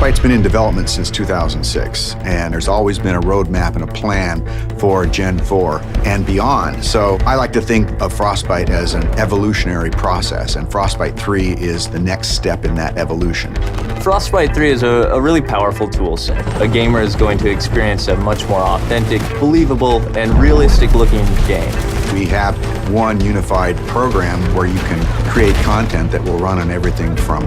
Frostbite's been in development since 2006, and there's always been a roadmap and a plan for Gen 4 and beyond. So I like to think of Frostbite as an evolutionary process, and Frostbite 3 is the next step in that evolution. Frostbite 3 is a really powerful tool set. A gamer is going to experience a much more authentic, believable, and realistic-looking game. We have one unified program where you can create content that will run on everything from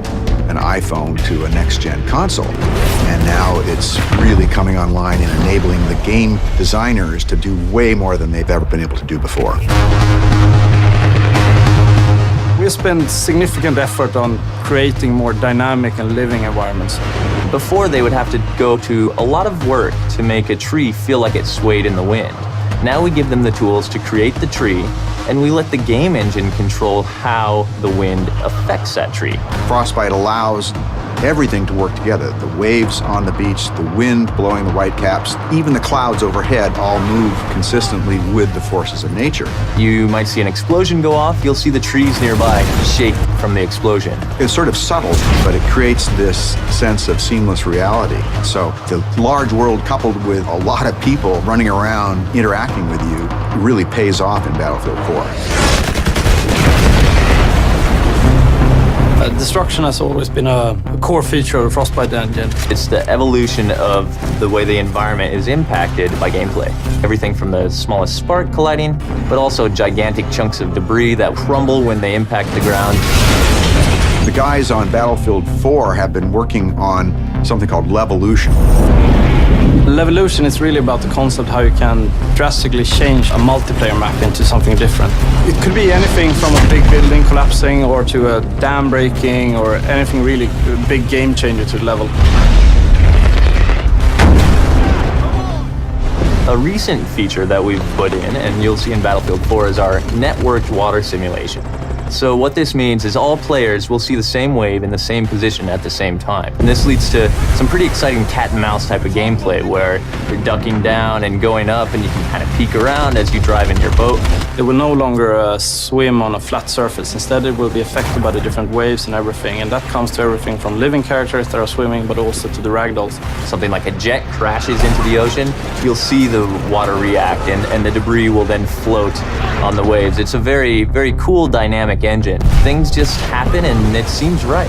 an iPhone to a next-gen console. And now it's really coming online and enabling the game designers to do way more than they've ever been able to do before. We spend significant effort on creating more dynamic and living environments. Before, they would have to go to a lot of work to make a tree feel like it swayed in the wind. Now we give them the tools to create the tree, and we let the game engine control how the wind affects that tree. Frostbite allows everything to work together. The waves on the beach, the wind blowing the whitecaps, even the clouds overhead all move consistently with the forces of nature. You might see an explosion go off, you'll see the trees nearby shake from the explosion. It's sort of subtle, but it creates this sense of seamless reality. So the large world coupled with a lot of people running around interacting with you really pays off in Battlefield 4. Destruction has always been a core feature of the Frostbite engine. It's the evolution of the way the environment is impacted by gameplay. Everything from the smallest spark colliding, but also gigantic chunks of debris that crumble when they impact the ground. The guys on Battlefield 4 have been working on something called Levolution. Levolution is really about the concept how you can drastically change a multiplayer map into something different. It could be anything from a big building collapsing or to a dam breaking or anything really big game changer to the level. A recent feature that we've put in, and you'll see in Battlefield 4, is our networked water simulation. So what this means is all players will see the same wave in the same position at the same time. And this leads to some pretty exciting cat and mouse type of gameplay where you're ducking down and going up and you can kind of peek around as you drive in your boat. It will no longer swim on a flat surface. Instead, it will be affected by the different waves and everything. And that comes to everything from living characters that are swimming, but also to the ragdolls. Something like a jet crashes into the ocean, you'll see the water react and the debris will then float on the waves. It's a very, very cool dynamic engine. Things just happen and it seems right.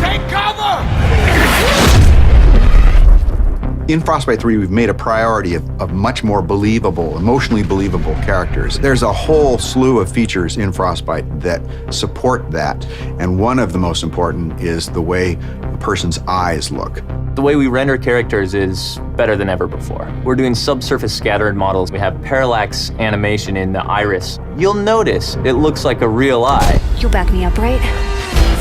Take cover! In Frostbite 3, we've made a priority of much more believable, emotionally believable characters. There's a whole slew of features in Frostbite that support that, and one of the most important is the way a person's eyes look. The way we render characters is better than ever before. We're doing subsurface scattered models. We have parallax animation in the iris. You'll notice it looks like a real eye. You'll back me up, right?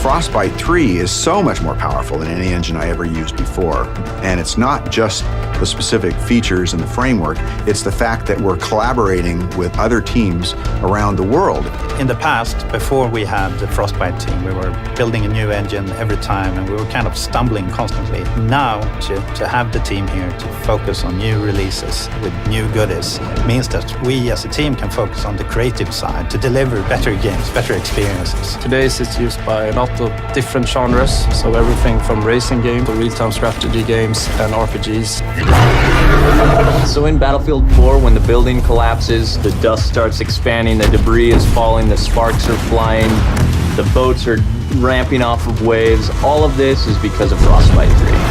Frostbite 3 is so much more powerful than any engine I ever used before. And it's not just the specific features and the framework, it's the fact that we're collaborating with other teams around the world. In the past, before we had the Frostbite team, we were building a new engine every time and we were kind of stumbling constantly. Now, to have the team here to focus on new releases with new goodies means that we as a team can focus on the creative side to deliver better games, better experiences. Today it's used by a lot of different genres, so everything from racing games to real-time strategy games and RPGs. So in Battlefield 4, when the building collapses, the dust starts expanding, the debris is falling, the sparks are flying, the boats are ramping off of waves, all of this is because of Frostbite 3.